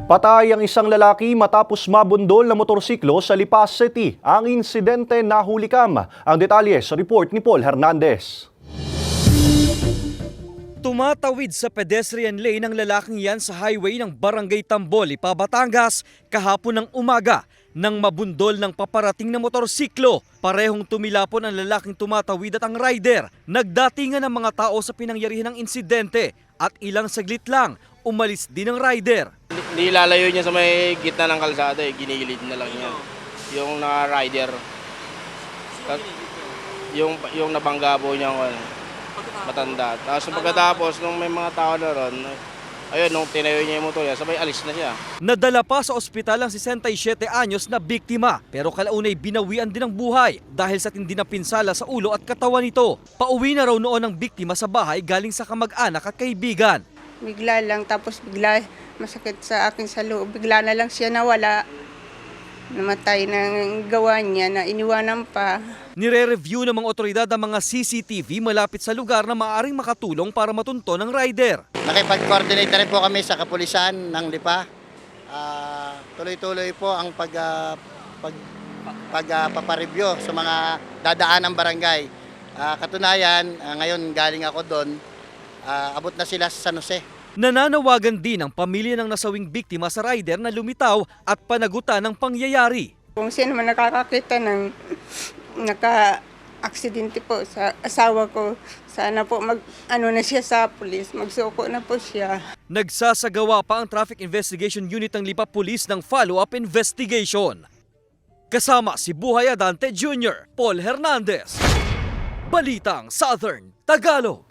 Patay ang isang lalaki matapos mabundol na motorsiklo sa Lipas City. Ang insidente nahulikam. Ang detalye sa report ni Paul Hernandez. Tumatawid sa pedestrian lane ang lalaking yan sa highway ng Barangay Tambol, Lipa, Batangas kahapon ng umaga nang mabundol ng paparating na motorsiklo. Parehong tumilapon ang lalaking tumatawid at ang rider. Nagdatingan ang mga tao sa pinangyarihan ng insidente at ilang saglit lang umalis din ang rider. Nilalayo niya sa may gitna ng kalsada, ginigilid na lang niya. Yung na-rider. Yung nabangga po niya matanda. Tapos pagkatapos, nung may mga tao na ron, ayun, nung tinayo niya yung motor niya, sabay alis na siya. Nadala pa sa ospital ang 67 anyos na biktima pero kalaunay binawian din ang buhay dahil sa tindi na pinsala sa ulo at katawan nito. Pauwi na raw noon ang biktima sa bahay galing sa kamag-anak at kaibigan. Bigla lang, tapos bigla masakit sa akin sa loob. Bigla na lang siya nawala. Namatay ng gawa niya na iniwanan pa. Nire-review ng mga otoridad ang mga CCTV malapit sa lugar na maaaring makatulong para matunto ng rider. Nakipag-coordinate na rin po kami sa kapulisan ng Lipa. Tuloy-tuloy po ang pagpapareview sa mga dadaan ng barangay. Katunayan, ngayon galing ako doon, abot na sila sa San Jose. Nananawagan din ang pamilya ng nasawing biktima sa rider na lumitaw at panagutan ng pangyayari. Kung sino man nakakakita ng naka-aksidente po sa asawa ko, sana po na siya sa pulis, magsuko na po siya. Nagsasagawa pa ang Traffic Investigation Unit ng Lipa Police ng follow-up investigation. Kasama si Buhay Adante Jr., Paul Hernandez. Balitang Southern Tagalog.